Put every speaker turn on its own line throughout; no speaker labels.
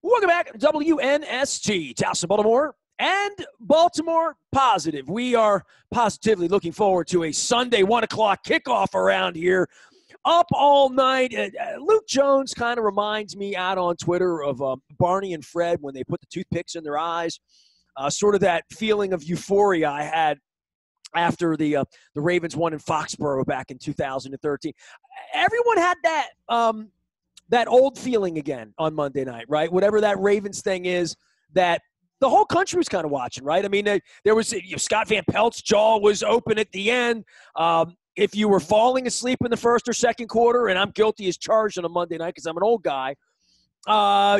Welcome back to WNST, Towson, Baltimore, and Baltimore Positive. We are positively looking forward to a Sunday 1 o'clock kickoff around here. Up all night. Luke Jones kind of reminds me out on Twitter of Barney and Fred when they put the toothpicks in their eyes. Sort of that feeling of euphoria I had after the Ravens won in Foxborough back in 2013. Everyone had that old feeling again on Monday night, right? Whatever that Ravens thing is that the whole country was kind of watching, right? I mean, there was Scott Van Pelt's jaw was open at the end. If you were falling asleep in the first or second quarter, and I'm guilty as charged on a Monday night because I'm an old guy,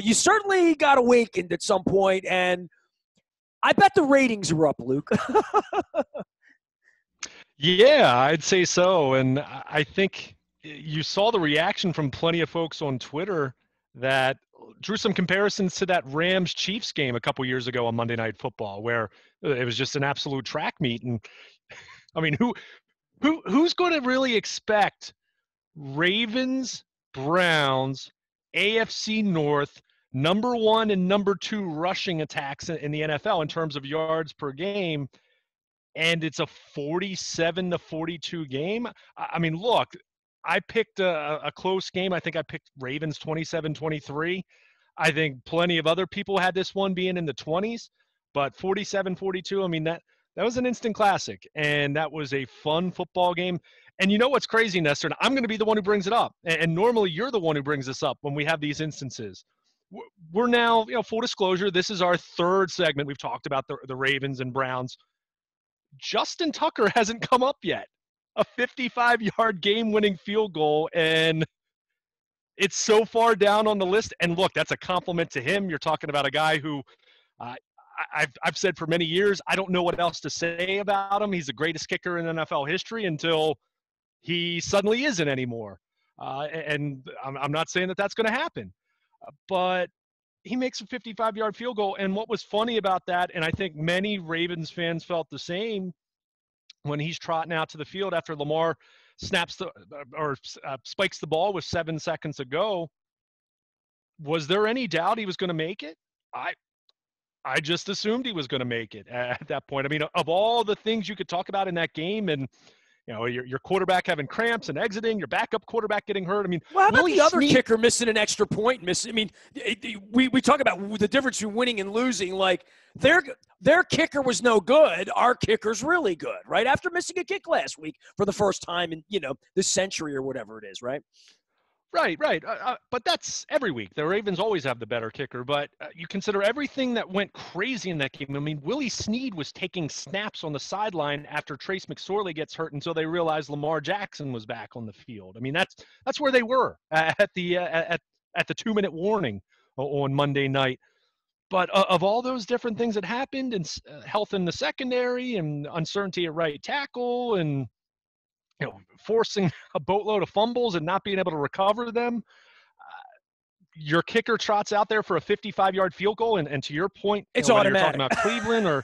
you certainly got awakened at some point, and I bet the ratings are up, Luke.
Yeah, I'd say so. And I think you saw the reaction from plenty of folks on Twitter that drew some comparisons to that Rams-Chiefs game a couple years ago on Monday Night Football, where it was just an absolute track meet. And I mean, who's going to really expect Ravens, Browns, AFC North, number 1 and number 2 rushing attacks in the NFL in terms of yards per game, and it's a 47-42 game? I mean, look, I picked a close game. I think I picked Ravens 27-23. I think plenty of other people had this one being in the 20s, but 47-42, I mean, that was an instant classic, and that was a fun football game. And you know what's crazy, Nestor? And I'm going to be the one who brings it up, and normally you're the one who brings this up when we have these instances. We're now, full disclosure, this is our third segment. We've talked about the Ravens and Browns. Justin Tucker hasn't come up yet. A 55-yard game-winning field goal, and it's so far down on the list. And look, that's a compliment to him. You're talking about a guy who I've said for many years, I don't know what else to say about him. He's the greatest kicker in NFL history until he suddenly isn't anymore. And I'm not saying that that's going to happen. But he makes a 55-yard field goal. And what was funny about that, and I think many Ravens fans felt the same, when he's trotting out to the field after Lamar spikes the ball with 7 seconds to go, was there any doubt he was going to make it? I just assumed he was going to make it at that point. I mean, of all the things you could talk about in that game, and your quarterback having cramps and exiting, your backup quarterback getting hurt. I mean,
well, how about the other kicker missing an extra point? I mean, we talk about the difference between winning and losing. Like, their kicker was no good. Our kicker's really good, right? After missing a kick last week for the first time in, this century or whatever it is, right?
Right. But that's every week. The Ravens always have the better kicker. But you consider everything that went crazy in that game. I mean, Willie Snead was taking snaps on the sideline after Trace McSorley gets hurt until they realized Lamar Jackson was back on the field. I mean, that's where they were at the 2-minute warning on Monday night. But of all those different things that happened, and health in the secondary, and uncertainty at right tackle, and forcing a boatload of fumbles and not being able to recover them, your kicker trots out there for a 55-yard field goal, and to your point,
it's automatic.
You're talking about Cleveland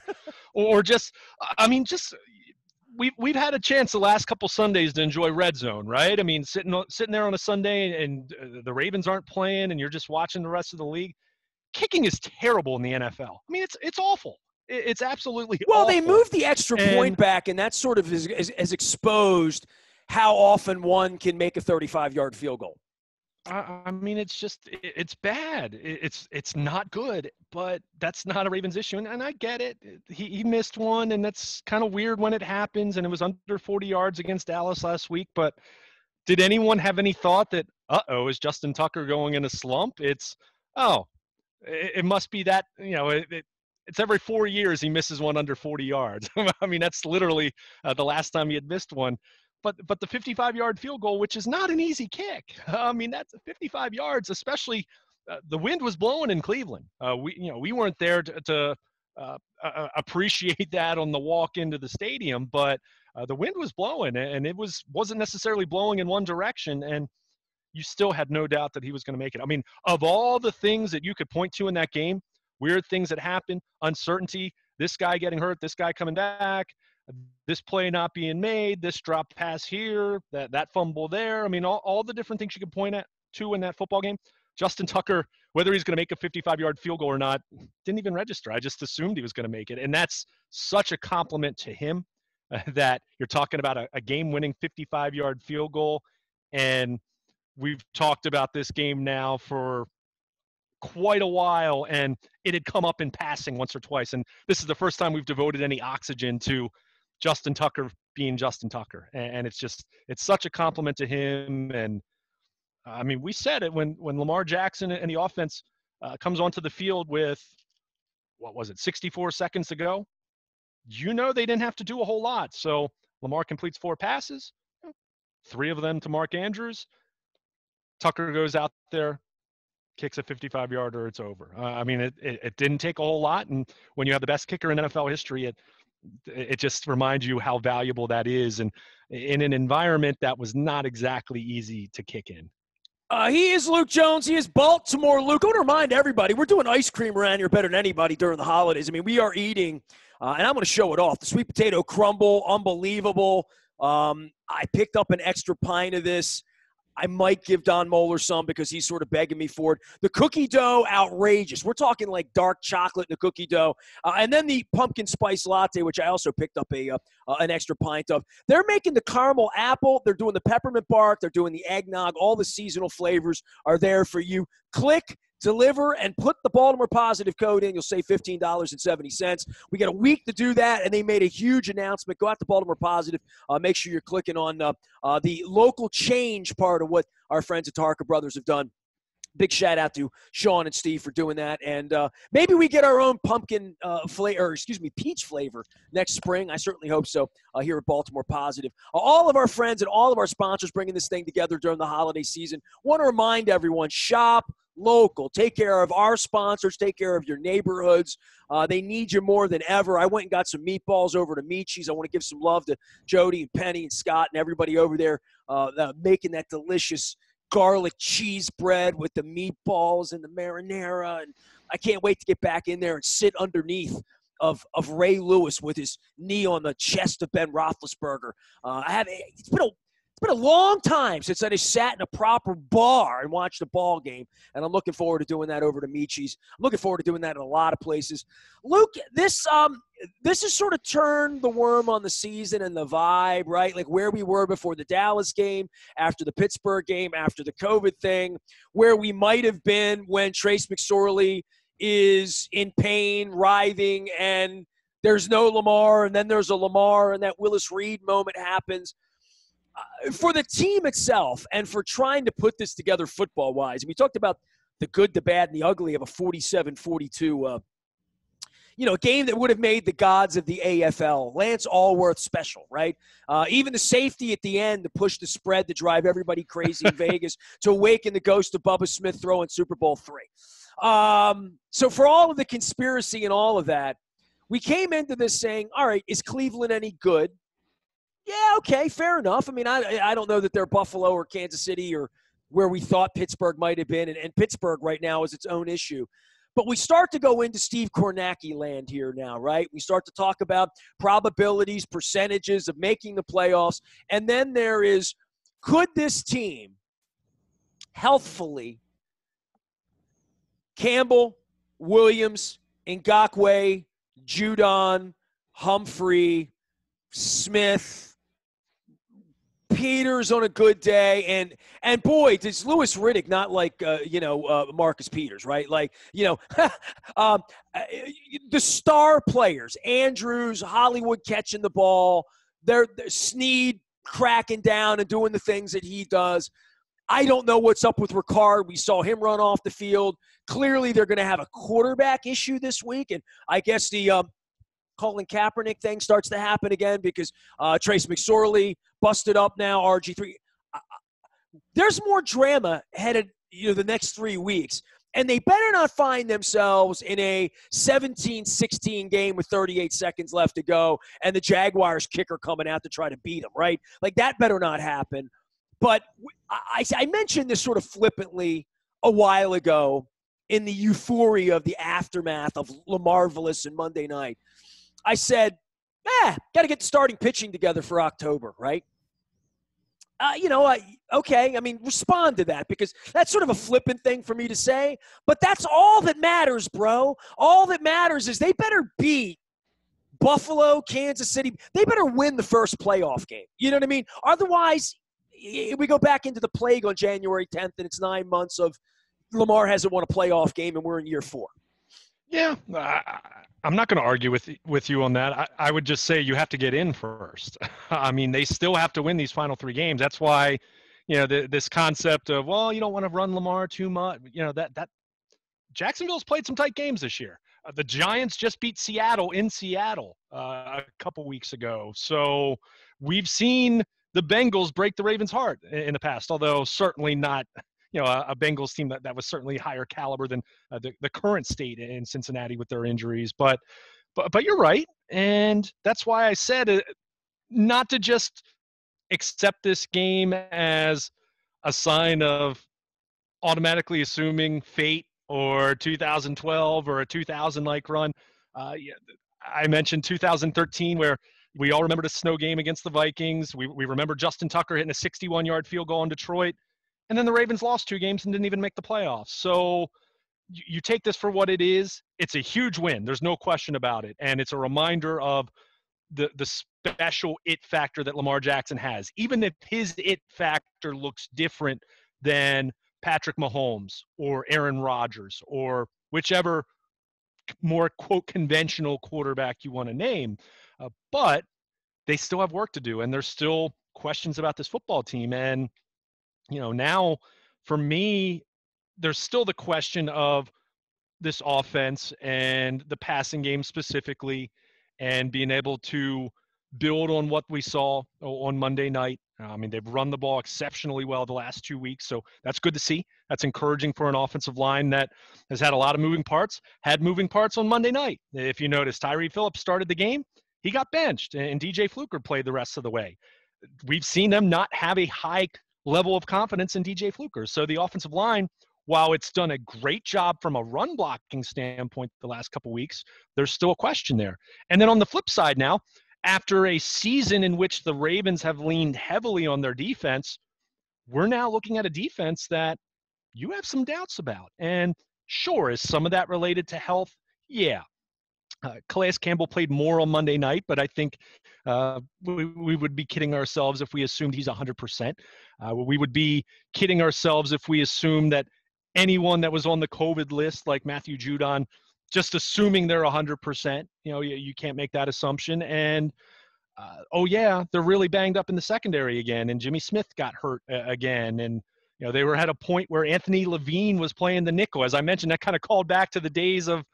or just, I mean, just we've had a chance the last couple Sundays to enjoy Red Zone, right? I mean, sitting there on a Sunday and the Ravens aren't playing, and you're just watching the rest of the league. Kicking is terrible in the NFL. I mean, it's awful. It's absolutely
awful.
Well,
they moved the extra point back, and that sort of has exposed how often one can make a 35-yard field goal.
I mean, it's bad. It's not good, but that's not a Ravens issue. And I get it. He missed one, and that's kind of weird when it happens, and it was under 40 yards against Dallas last week. But did anyone have any thought that, is Justin Tucker going in a slump? It must be that, it's every 4 years he misses one under 40 yards. I mean, that's literally the last time he had missed one. But the 55-yard field goal, which is not an easy kick. I mean, that's 55 yards, especially the wind was blowing in Cleveland. We weren't there to appreciate that on the walk into the stadium, but the wind was blowing, and it wasn't necessarily blowing in one direction, and you still had no doubt that he was going to make it. I mean, of all the things that you could point to in that game, weird things that happened, uncertainty, this guy getting hurt, this guy coming back, this play not being made, this drop pass here, that fumble there. I mean, all the different things you could point to in that football game. Justin Tucker, whether he's going to make a 55-yard field goal or not, didn't even register. I just assumed he was going to make it. And that's such a compliment to him that you're talking about a game-winning 55-yard field goal. And we've talked about this game now for quite a while, and it had come up in passing once or twice. And this is the first time we've devoted any oxygen to Justin Tucker being Justin Tucker. And it's such a compliment to him. And I mean, we said it when Lamar Jackson and the offense comes onto the field with, 64 seconds to go. They didn't have to do a whole lot. So Lamar completes 4 passes, 3 of them to Mark Andrews. Tucker goes out there, kicks a 55-yarder, it's over. I mean, it didn't take a whole lot. And when you have the best kicker in NFL history, it just reminds you how valuable that is. And in an environment that was not exactly easy to kick in.
He is Luke Jones. He is Baltimore Luke. I want to remind everybody, we're doing ice cream around here better than anybody during the holidays. I mean, we are eating, and I'm going to show it off, the sweet potato crumble, unbelievable. I picked up an extra pint of this. I might give Don Moeller some because he's sort of begging me for it. The cookie dough, outrageous. We're talking like dark chocolate in the cookie dough. And then the pumpkin spice latte, which I also picked up an extra pint of. They're making the caramel apple. They're doing the peppermint bark. They're doing the eggnog. All the seasonal flavors are there for you. Click, deliver, and put the Baltimore Positive code in. You'll save $15.70. We got a week to do that, and they made a huge announcement. Go out to Baltimore Positive. Make sure you're clicking on the local change part of what our friends at Tarka Brothers have done. Big shout out to Sean and Steve for doing that. And maybe we get our own pumpkin peach flavor next spring. I certainly hope so here at Baltimore Positive. All of our friends and all of our sponsors bringing this thing together during the holiday season. Want to remind everyone, shop local. Take care of our sponsors. Take care of your neighborhoods. They need you more than ever. I went and got some meatballs over to Michi's. I want to give some love to Jody and Penny and Scott and everybody over there making that delicious garlic cheese bread with the meatballs and the marinara. And I can't wait to get back in there and sit underneath of Ray Lewis with his knee on the chest of Ben Roethlisberger. It's been a long time since I just sat in a proper bar and watched a ball game, and I'm looking forward to doing that over to Michi's. I'm looking forward to doing that in a lot of places. Luke, this has sort of turned the worm on the season and the vibe, right? Like where we were before the Dallas game, after the Pittsburgh game, after the COVID thing, where we might have been when Trace McSorley is in pain, writhing, and there's no Lamar, and then there's a Lamar, and that Willis Reed moment happens. For the team itself and for trying to put this together football-wise, we talked about the good, the bad, and the ugly of a 47-42, a game that would have made the gods of the AFL, Lance Allworth special, right? Even the safety at the end to push the spread to drive everybody crazy in Vegas to awaken the ghost of Bubba Smith throwing Super Bowl III. So for all of the conspiracy and all of that, we came into this saying, all right, is Cleveland any good? Yeah, okay, fair enough. I mean, I don't know that they're Buffalo or Kansas City or where we thought Pittsburgh might have been, and Pittsburgh right now is its own issue. But we start to go into Steve Kornacki land here now, right? We start to talk about probabilities, percentages of making the playoffs, and then there is, could this team healthfully, Campbell, Williams, Ngakoue, Judon, Humphrey, Smith, Peters on a good day, and boy, does Louis Riddick not like Marcus Peters, right? Like the star players, Andrews, Hollywood catching the ball, they're Snead cracking down and doing the things that he does. I don't know what's up with Ricard. We saw him run off the field. Clearly, they're going to have a quarterback issue this week, and I guess the Colin Kaepernick thing starts to happen again because Trace McSorley busted up now, RG3. There's more drama headed the next 3 weeks, and they better not find themselves in a 17-16 game with 38 seconds left to go and the Jaguars kicker coming out to try to beat them, right? Like that better not happen. But I mentioned this sort of flippantly a while ago in the euphoria of the aftermath of LaMarvelous and Monday night. I said, got to get the starting pitching together for October, right? Okay. I mean, respond to that because that's sort of a flippant thing for me to say. But that's all that matters, bro. All that matters is they better beat Buffalo, Kansas City. They better win the first playoff game. You know what I mean? Otherwise, we go back into the plague on January 10th, and it's 9 months of Lamar hasn't won a playoff game, and we're in year 4.
Yeah, I'm not going to argue with you on that. I would just say you have to get in first. I mean, they still have to win these final 3 games. That's why, this concept of, well, you don't want to run Lamar too much. That Jacksonville's played some tight games this year. The Giants just beat Seattle in Seattle a couple weeks ago. So we've seen the Bengals break the Ravens' heart in the past, although certainly not a Bengals team that was certainly higher caliber than the current state in Cincinnati with their injuries. But you're right, and that's why I said not to just accept this game as a sign of automatically assuming fate or 2012 or a 2000-like run. Yeah, I mentioned 2013 where we all remember the snow game against the Vikings. We remember Justin Tucker hitting a 61-yard field goal in Detroit. And then the Ravens lost 2 games and didn't even make the playoffs. So you take this for what it is. It's a huge win. There's no question about it. And it's a reminder of the special it factor that Lamar Jackson has. Even if his it factor looks different than Patrick Mahomes or Aaron Rodgers or whichever more, quote, conventional quarterback you want to name. But they still have work to do. And there's still questions about this football team. And now for me, there's still the question of this offense and the passing game specifically and being able to build on what we saw on Monday night. I mean, they've run the ball exceptionally well the last 2 weeks, so that's good to see. That's encouraging for an offensive line that has had a lot of moving parts, had moving parts on Monday night. If you notice, Tyree Phillips started the game. He got benched, and DJ Fluker played the rest of the way. We've seen them not have a high level of confidence in DJ Fluker. So the offensive line, while it's done a great job from a run blocking standpoint the last couple weeks, there's still a question there. And then on the flip side now, after a season in which the Ravens have leaned heavily on their defense, we're now looking at a defense that you have some doubts about. And sure, is some of that related to health? Yeah. Calais Campbell played more on Monday night, but I think we would be kidding ourselves if we assumed he's 100%. We would be kidding ourselves if we assumed that anyone that was on the COVID list, like Matthew Judon, just assuming they're 100%, you can't make that assumption. And they're really banged up in the secondary again, and Jimmy Smith got hurt again, and they were at a point where Anthony Levine was playing the nickel. As I mentioned, that kind of called back to the days of.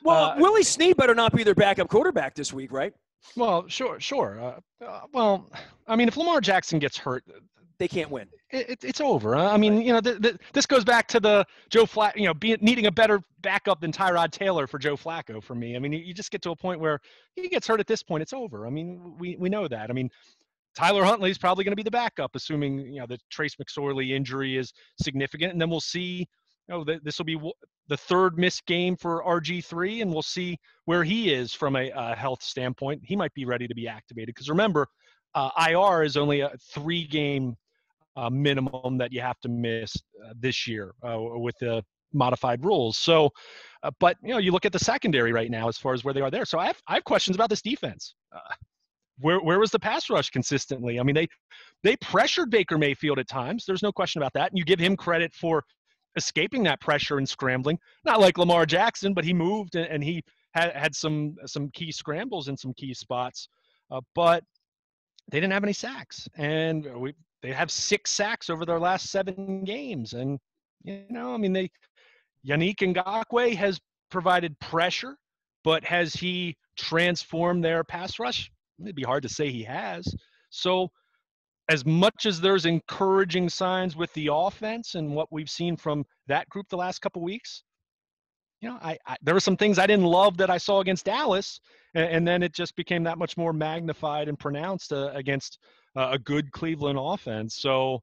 Well, Willie Snead better not be their backup quarterback this week, right?
Well, sure. Well, I mean, if Lamar Jackson gets hurt,
they can't win.
It's over. I mean, this goes back to the Joe Flacco, needing a better backup than Tyrod Taylor for Joe Flacco for me. I mean, you just get to a point where he gets hurt at this point, it's over. I mean, we know that. I mean, Tyler Huntley is probably going to be the backup, assuming the Trace McSorley injury is significant, and then we'll see. This will be the 3rd missed game for RG3, and we'll see where he is from a health standpoint. He might be ready to be activated because remember, IR is only a 3-game minimum that you have to miss this year with the modified rules. So, but you look at the secondary right now as far as where they are there. So I have questions about this defense. Where was the pass rush consistently? I mean, they pressured Baker Mayfield at times. There's no question about that. And you give him credit for escaping that pressure and scrambling. Not like Lamar Jackson, but he moved and he had some key scrambles in some key spots. But they didn't have any sacks. And they have 6 sacks over their last 7 games. And, I mean, Yannick Ngakoue has provided pressure, but has he transformed their pass rush? It'd be hard to say he has. So as much as there's encouraging signs with the offense and what we've seen from that group the last couple weeks, there were some things I didn't love that I saw against Dallas, and then it just became that much more magnified and pronounced against a good Cleveland offense. So,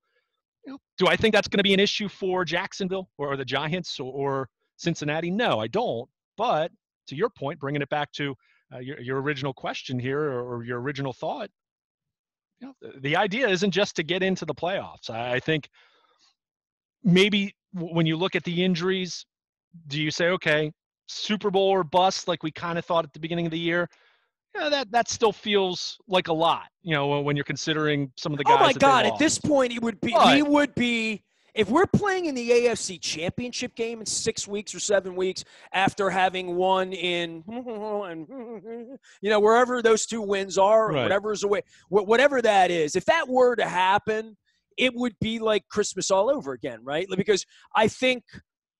do I think that's going to be an issue for Jacksonville or the Giants or Cincinnati? No, I don't. But to your point, bringing it back to your original question here or your original thought, the idea isn't just to get into the playoffs. I think maybe when you look at the injuries, do you say, okay, Super Bowl or bust, like we kind of thought at the beginning of the year? Yeah, that still feels like a lot, when you're considering some of the
Oh
guys
my
that they
God! At this
lost.
point, we
But
would be if we're playing in the AFC Championship game in 6 weeks or 7 weeks after having won in wherever those 2 wins are, or
right,
whatever's away, whatever that is. If that were to happen, it would be like Christmas all over again, right? Because I think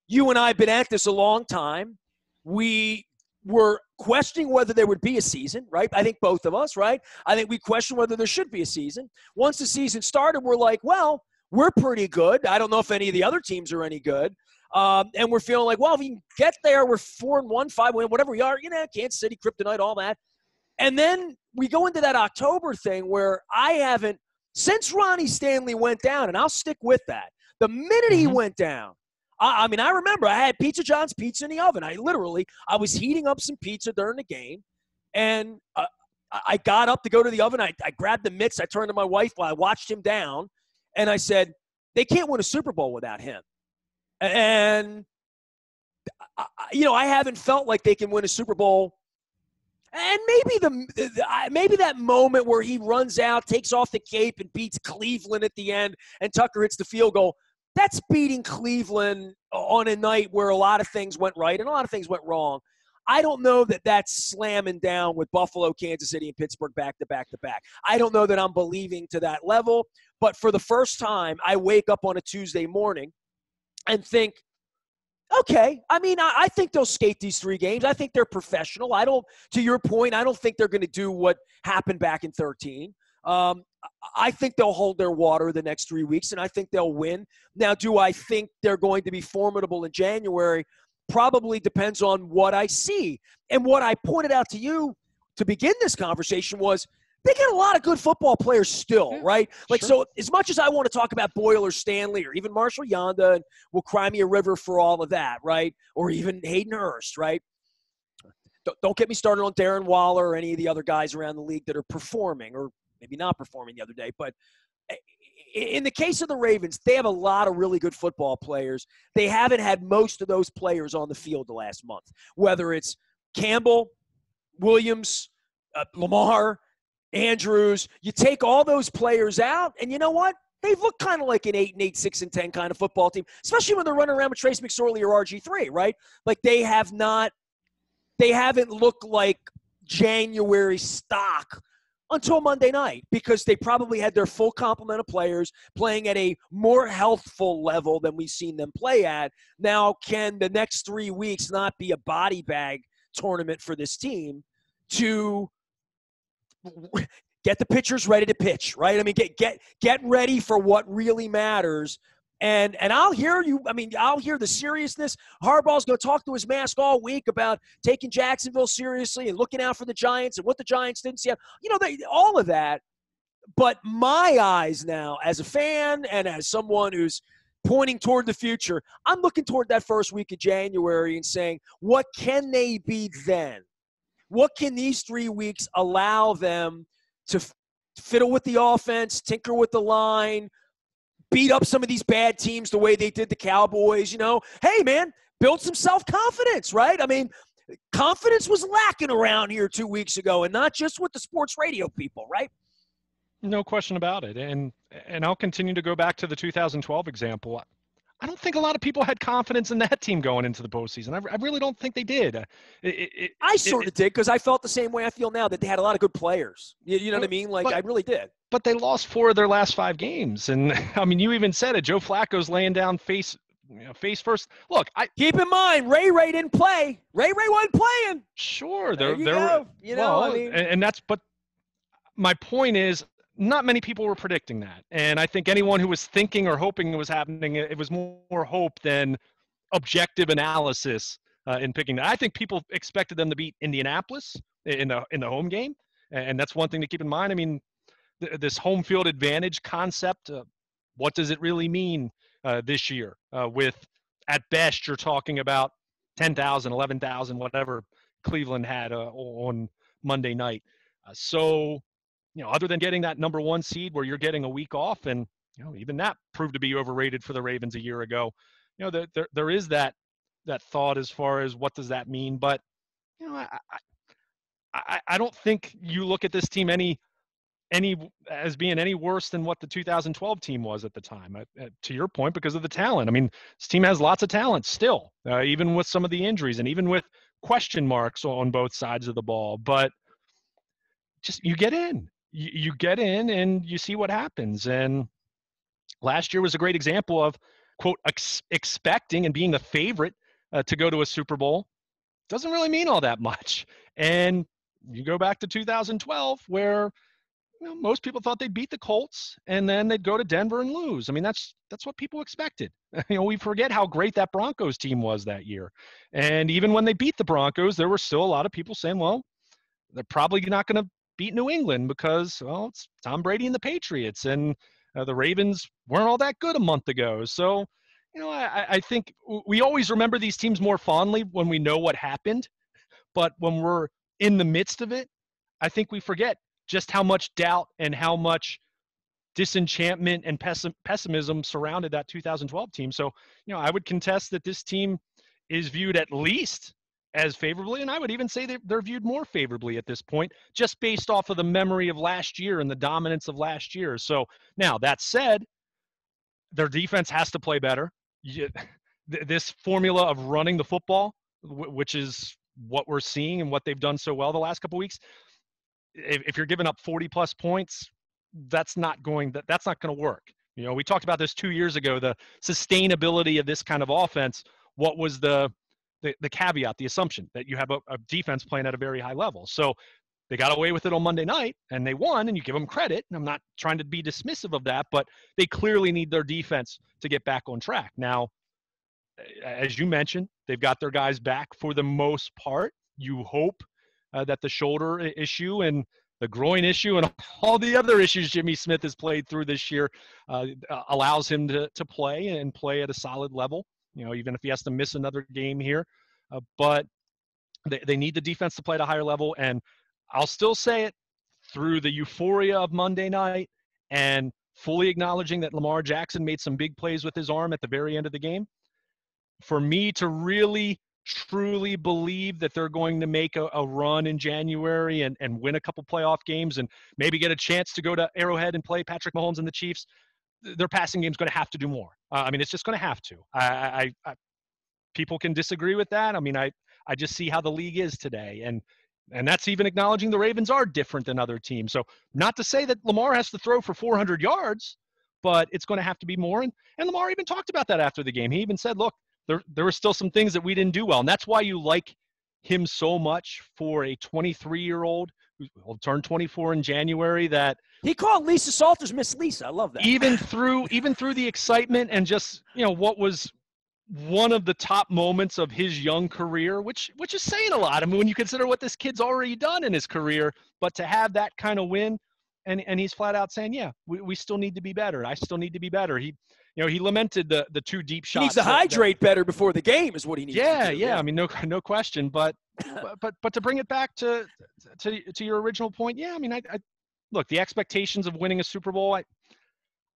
you and I have been at this a long time. We were questioning whether there would be a season, right? I think both of us, right? I think we questioned whether there should be a season. Once the season started, we're like, well, we're pretty good. I don't know if any of the other teams are any good. And we're feeling like, well, if we can get there, we're 4-1, 5-1, whatever we are, Kansas City, Kryptonite, all that. And then we go into that October thing where I haven't, since Ronnie Stanley went down, and I'll stick with that, the minute he went down, I mean, I remember I had Pizza John's pizza in the oven. I was heating up some pizza during the game, and I got up to go to the oven. I grabbed the mitts. I turned to my wife while I watched him down, and I said, they can't win a Super Bowl without him. And, I haven't felt like they can win a Super Bowl. And maybe that moment where he runs out, takes off the cape, and beats Cleveland at the end, and Tucker hits the field goal, that's beating Cleveland on a night where a lot of things went right and a lot of things went wrong. I don't know that that's slamming down with Buffalo, Kansas City, and Pittsburgh back to back to back. I don't know that I'm believing to that level. But for the first time, I wake up on a Tuesday morning and think, okay, I mean, I think they'll skate these 3 games. I think they're professional. To your point, I don't think they're going to do what happened back in 2013. I think they'll hold their water the next 3 weeks, and I think they'll win. Now, do I think they're going to be formidable in January? Probably depends on what I see. And what I pointed out to you to begin this conversation was they get a lot of good football players still, right? Like,
sure.
so as much as I want to talk about Boyle or Stanley or even Marshall Yonda, and we'll cry me a river for all of that, right? Or even Hayden Hurst, right? Don't get me started on Darren Waller or any of the other guys around the league that are performing or maybe not performing the other day. But in the case of the Ravens, they have a lot of really good football players. They haven't had most of those players on the field the last month, whether it's Campbell, Williams, Lamar, Andrews. You take all those players out, and you know what? They've looked kind of like an 8-8, 6-10 kind of football team, especially when they're running around with Trace McSorley or RG3, right? Like they haven't looked like January stock until Monday night because they probably had their full complement of players playing at a more healthful level than we've seen them play at. Now, can the next 3 weeks not be a body bag tournament for this team to get the pitchers ready to pitch, right? I mean, get ready for what really matters. And I'll hear you. I mean, I'll hear the seriousness. Harbaugh's going to talk to his mask all week about taking Jacksonville seriously and looking out for the Giants and what the Giants didn't see. All of that. But my eyes now, as a fan and as someone who's pointing toward the future, I'm looking toward that first week of January and saying, what can they be then? What can these 3 weeks allow them to fiddle with the offense, tinker with the line, beat up some of these bad teams the way they did the Cowboys? Hey, man, build some self-confidence, right? I mean, confidence was lacking around here 2 weeks ago, and not just with the sports radio people, right?
No question about it. And I'll continue to go back to the 2012 example. I don't think a lot of people had confidence in that team going into the postseason. I really don't think they did.
I sort of did because I felt the same way I feel now, that they had a lot of good players. You know what I mean? Like, I really did.
But they lost 4 of their last 5 games. And, I mean, you even said it. Joe Flacco's laying down face first. Look,
keep in mind, Ray didn't play. Ray wasn't playing.
Sure.
There you go. I mean.
And that's – but my point is, not many people were predicting that. And I think anyone who was thinking or hoping it was happening, it was more hope than objective analysis in picking that. I think people expected them to beat Indianapolis in the home game. And that's one thing to keep in mind. I mean, this home field advantage concept, what does it really mean this year? With, at best, you're talking about 10,000, 11,000, whatever Cleveland had on Monday night. So other than getting that number 1 seed where you're getting a week off, and even that proved to be overrated for the Ravens a year ago. There is that thought as far as what does that mean, but I don't think you look at this team any as being any worse than what the 2012 team was at the time. To your point, because of the talent. I mean, this team has lots of talent still, even with some of the injuries and even with question marks on both sides of the ball. But just you get in, you get in, and you see what happens. And last year was a great example of quote expecting and being the favorite to go to a Super Bowl. Doesn't really mean all that much. And you go back to 2012 where most people thought they'd beat the Colts and then they'd go to Denver and lose. I mean, that's what people expected. We forget how great that Broncos team was that year. And even when they beat the Broncos, there were still a lot of people saying, well, they're probably not going to beat New England because, well, it's Tom Brady and the Patriots, and the Ravens weren't all that good a month ago. So, I think we always remember these teams more fondly when we know what happened. But when we're in the midst of it, I think we forget just how much doubt and how much disenchantment and pessimism surrounded that 2012 team. So, I would contest that this team is viewed at least as favorably, and I would even say they're viewed more favorably at this point, just based off of the memory of last year and the dominance of last year. So now, that said, their defense has to play better. This formula of running the football, which is what we're seeing and what they've done so well the last couple of weeks, if you're giving up 40-plus points, that's not going to work. We talked about this 2 years ago, the sustainability of this kind of offense. What was the caveat, the assumption that you have a defense playing at a very high level? So they got away with it on Monday night, and they won, and you give them credit. And I'm not trying to be dismissive of that, but they clearly need their defense to get back on track. Now, as you mentioned, they've got their guys back for the most part. You hope that the shoulder issue and the groin issue and all the other issues Jimmy Smith has played through this year allows him to play and play at a solid level, even if he has to miss another game here. But they need the defense to play at a higher level. And I'll still say it, through the euphoria of Monday night and fully acknowledging that Lamar Jackson made some big plays with his arm at the very end of the game, for me to really truly believe that they're going to make a run in January and win a couple playoff games and maybe get a chance to go to Arrowhead and play Patrick Mahomes and the Chiefs, their passing game is going to have to do more. It's just going to have to. I people can disagree with that. I just see how the league is today. And that's even acknowledging the Ravens are different than other teams. So not to say that Lamar has to throw for 400 yards, but it's going to have to be more. And Lamar even talked about that after the game. He even said, look, there were still some things that we didn't do well. And that's why you like him so much for a 23-year-old who will turn 24 in January. That
he called Lisa Salters Miss Lisa. I love that.
Even through the excitement and just, what was one of the top moments of his young career, which is saying a lot. When you consider what this kid's already done in his career, but to have that kind of win, and he's flat out saying, yeah, we still need to be better. I still need to be better. He lamented the 2 deep shots.
He needs to hydrate better before the game is what he needs to do.
Yeah. No question. But to bring it back to your original point, yeah, I look, the expectations of winning a Super Bowl,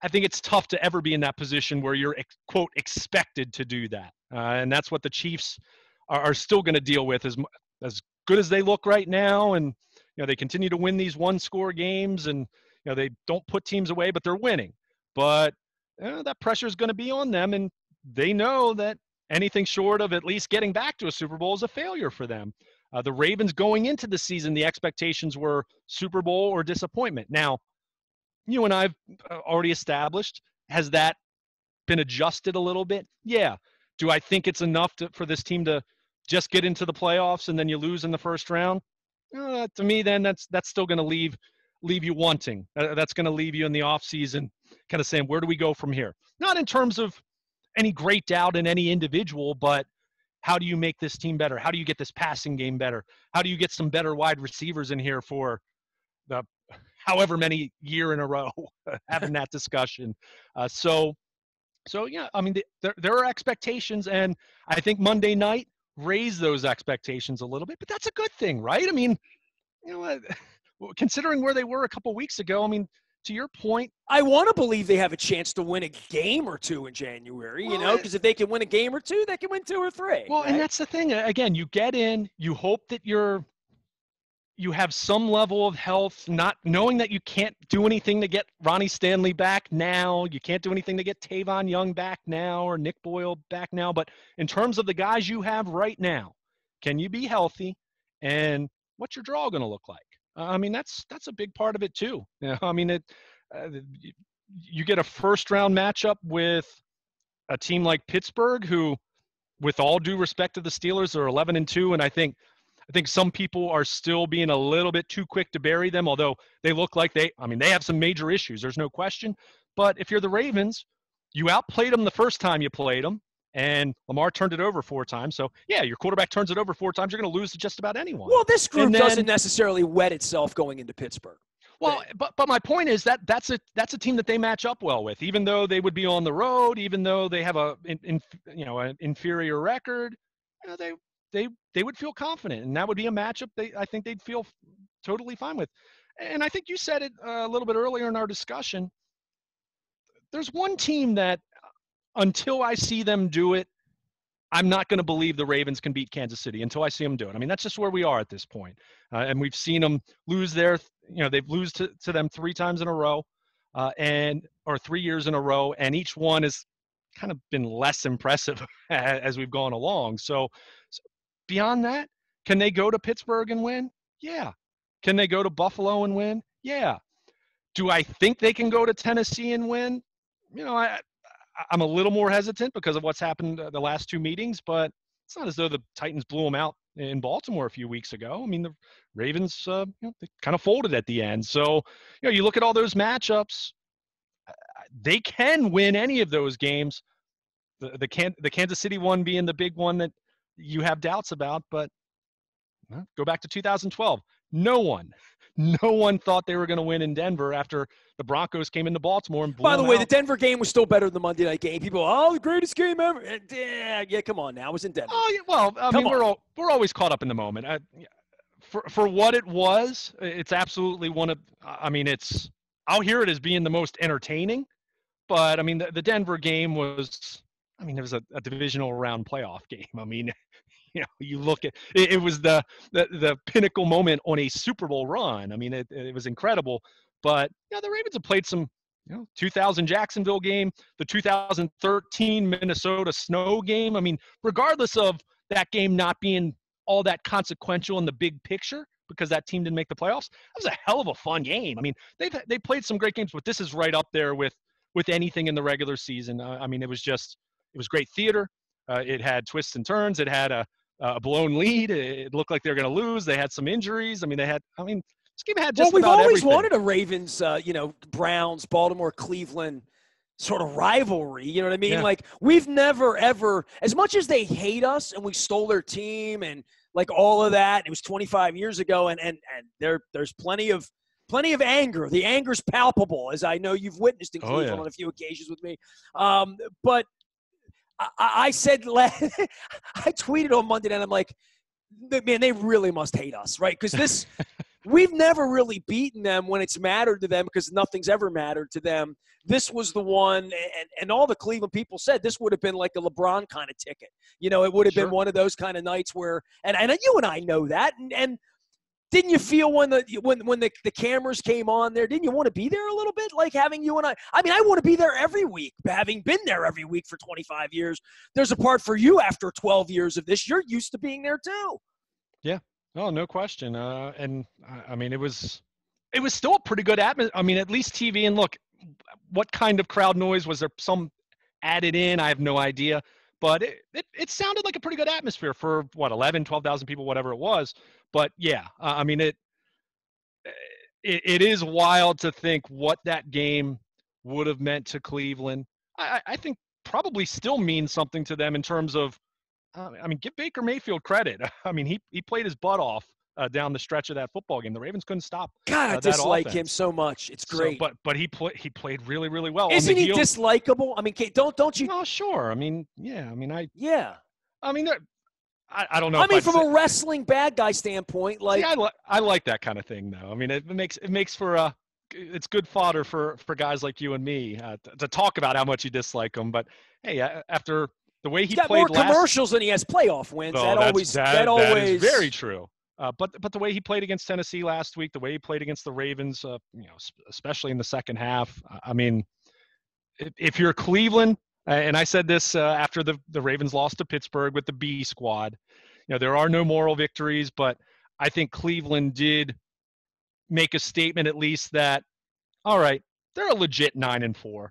I think it's tough to ever be in that position where you're, quote, expected to do that. And that's what the Chiefs are still going to deal with as good as they look right now. And, they continue to win these one-score games and, they don't put teams away, but they're winning. But that pressure is going to be on them. And they know that anything short of at least getting back to a Super Bowl is a failure for them. The Ravens going into the season, the expectations were Super Bowl or disappointment. Now, you and I've already established, has that been adjusted a little bit? Yeah. Do I think it's enough for this team to just get into the playoffs and then you lose in the first round? To me, then that's still going to leave you wanting. That's going to leave you in the offseason kind of saying, where do we go from here? Not in terms of any great doubt in any individual, but how do you make this team better? How do you get this passing game better? How do you get some better wide receivers in here for the however many year in a row having that discussion? So yeah, there are expectations, and I think Monday night raised those expectations a little bit, but that's a good thing, right? considering where they were a couple weeks ago, I mean, to your point,
I want to believe they have a chance to win a game or two in January, because if they can win a game or two, they can win 2 or 3.
Well,
right?
and that's the thing. Again, you get in, you hope that you have some level of health, not knowing that you can't do anything to get Ronnie Stanley back now. You can't do anything to get Tavon Young back now or Nick Boyle back now. But in terms of the guys you have right now, can you be healthy? And what's your draw going to look like? I mean, that's a big part of it too. I mean, you get a first round matchup with a team like Pittsburgh, who, with all due respect to the Steelers, are 11-2, and I think some people are still being a little bit too quick to bury them, although they look like they have some major issues. There's no question. But if you're the Ravens, you outplayed them the first time you played them, and Lamar turned it over 4 times. So, yeah, your quarterback turns it over 4 times, you're going to lose to just about anyone.
Well, this group doesn't necessarily wet itself going into Pittsburgh.
Well, but my point is that's a team that they match up well with, even though they would be on the road, even though they have an inferior record. They would feel confident, and that would be a matchup I think they'd feel totally fine with. And I think you said it a little bit earlier in our discussion. There's one team that, until I see them do it, I'm not going to believe the Ravens can beat Kansas City until I see them do it. I mean, that's just where we are at this point. And we've seen them lose they've lose to them 3 times in a row, or 3 years in a row, and each one has kind of been less impressive as we've gone along. So beyond that, can they go to Pittsburgh and win? Yeah. Can they go to Buffalo and win? Yeah. Do I think they can go to Tennessee and win? I'm a little more hesitant because of what's happened the last 2 meetings, but it's not as though the Titans blew them out in Baltimore a few weeks ago. I mean, the Ravens, they kind of folded at the end. So, you look at all those matchups, they can win any of those games. The Kansas City one being the big one that you have doubts about, but go back to 2012. No one thought they were going to win in Denver after the Broncos came into Baltimore and blew them out.
By the way, the Denver game was still better than the Monday night game. People, the greatest game ever. Yeah, come on now. It was in Denver.
Oh, yeah, well, I mean, we're always caught up in the moment. For what it was, it's absolutely one of. I'll hear it as being the most entertaining, but I mean, the Denver game was. I mean, it was a divisional round playoff game. I mean, you look at it, it was the pinnacle moment on a Super Bowl run. I mean, it was incredible. But the Ravens have played some 2000 Jacksonville game, the 2013 Minnesota snow game. I mean, regardless of that game not being all that consequential in the big picture because that team didn't make the playoffs, that was a hell of a fun game. I mean, they played some great games, but this is right up there with anything in the regular season. I mean, it was great theater. It had twists and turns. It had a blown lead. It looked like they were going to lose. They had some injuries. This game had just
we've
about
always
everything.
wanted a Ravens, Browns, Baltimore, Cleveland sort of rivalry. You know what I mean?
Yeah.
Like, we've never, ever, as much as they hate us and we stole their team and like all of that, it was 25 years ago, and there's plenty of anger. The anger's palpable, as I know you've witnessed in Cleveland on a few occasions with me. But I said, I tweeted on Monday night, I'm like, man, they really must hate us, right? Because we've never really beaten them when it's mattered to them because nothing's ever mattered to them. This was the one, and all the Cleveland people said this would have been like a LeBron kind of ticket. It would have been one of those kind of nights where, and you and I know that, and didn't you feel when the cameras came on there, didn't you want to be there a little bit, like having you and I mean, I want to be there every week, having been there every week for 25 years. There's a part for you after 12 years of this. You're used to being there too.
Yeah. Oh, no question. And I mean, it was still a pretty good atmosphere. I mean, at least TV, and look, what kind of crowd noise was there? Some added in? I have no idea. But it sounded like a pretty good atmosphere for 12,000 people, whatever it was. But yeah, I mean, it is wild to think what that game would have meant to Cleveland. I think probably still means something to them in terms of, give Baker Mayfield credit. I mean, he played his butt off down the stretch of that football game. The Ravens couldn't stop.
God, I dislike him so much. It's great.
So, but he played really, really well.
Isn't he dislikable? I mean, don't you?
Oh, sure. I mean, yeah. I mean,
Yeah.
I mean, I don't know.
I
if
mean,
I'd
from
say,
a wrestling bad guy standpoint, like
see, I like that kind of thing, though. I mean, it makes for it's good fodder for guys like you and me to talk about how much you dislike him. But hey, after the way
he's
he
got more
played last,
commercials than he has playoff wins.
oh,
That
that is very
always.
true. But the way he played against Tennessee last week, the way he played against the Ravens, especially in the second half, I mean, if you're Cleveland, and I said this after the Ravens lost to Pittsburgh with the B squad, there are no moral victories, but I think Cleveland did make a statement at least that, all right, they're a legit 9-4.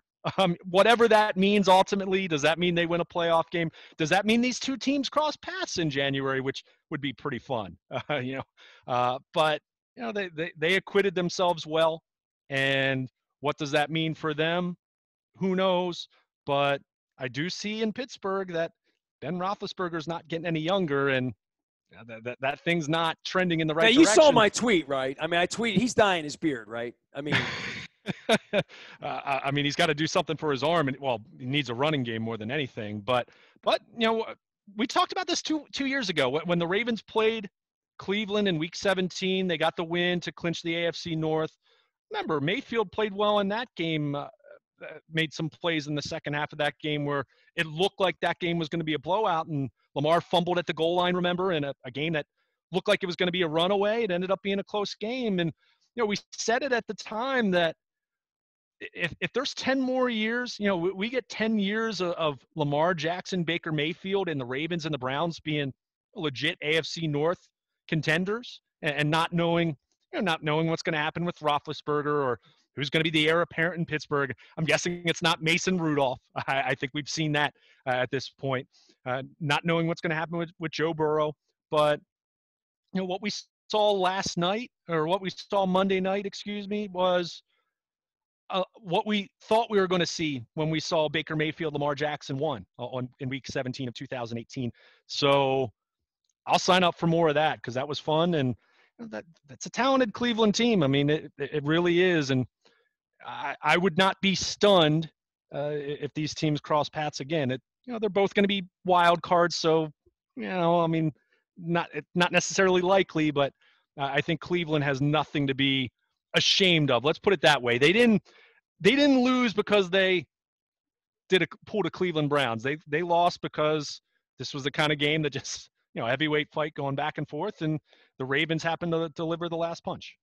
Whatever that means ultimately, does that mean they win a playoff game? Does that mean these two teams cross paths in January, which would be pretty fun? But they acquitted themselves well, and what does that mean for them? Who knows? But I do see in Pittsburgh that Ben Roethlisberger's not getting any younger, and that thing's not trending in the
Now,
right
you saw
direction.
my tweet, right? I mean, I tweeted he's dyeing his beard, right? I mean,
I mean, he's got to do something for his arm, and well, he needs a running game more than anything. But we talked about this two years ago when the Ravens played Cleveland in Week 17. They got the win to clinch the AFC North. Remember, Mayfield played well in that game. Made some plays in the second half of that game where it looked like that game was going to be a blowout, and Lamar fumbled at the goal line, remember, in a game that looked like it was going to be a runaway. It ended up being a close game. And, we said it at the time that if there's 10 more years, we get 10 years of Lamar Jackson, Baker Mayfield, and the Ravens and the Browns being legit AFC North contenders and not knowing what's going to happen with Roethlisberger or who's going to be the heir apparent in Pittsburgh. I'm guessing it's not Mason Rudolph. I think we've seen that at this point. Not knowing what's going to happen with Joe Burrow. But, what we saw last night, or what we saw Monday night, was what we thought we were going to see when we saw Baker Mayfield, Lamar Jackson won in Week 17 of 2018. So I'll sign up for more of that because that was fun, and that's a talented Cleveland team. I mean, it really is, and I would not be stunned if these teams cross paths again. They're both going to be wild cards, so I mean, not necessarily likely, but I think Cleveland has nothing to be ashamed of. Let's put it that way. They didn't lose because they pulled a Cleveland Browns. They lost because this was the kind of game that just heavyweight fight going back and forth, and the Ravens happened to deliver the last punch.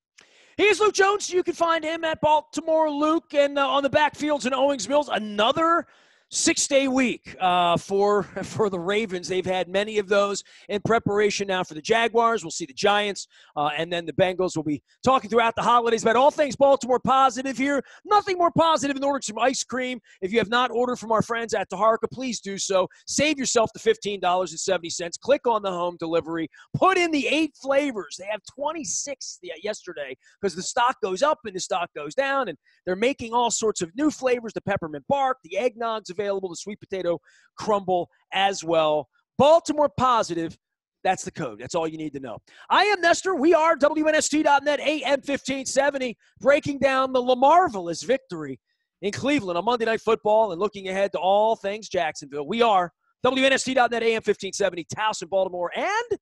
Here's Luke Jones. You can find him at Baltimore Luke, and on the backfields in Owings Mills. Another 6-day week for the Ravens. They've had many of those in preparation now for the Jaguars. We'll see the Giants, and then the Bengals. Will be talking throughout the holidays about all things Baltimore positive here. Nothing more positive than ordering some ice cream. If you have not ordered from our friends at Taharka, please do so. Save yourself the $15.70. Click on the home delivery. Put in the 8 flavors. They have 26 yesterday because the stock goes up and the stock goes down, and they're making all sorts of new flavors, the peppermint bark, the eggnog's available, the sweet potato crumble as well. Baltimore positive. That's the code. That's all you need to know. I am Nestor. We are WNST.net, AM 1570, breaking down the Lamarvelous victory in Cleveland on Monday Night Football and looking ahead to all things Jacksonville. We are WNST.net, AM 1570, Taos in Baltimore, and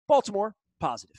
Baltimore positive.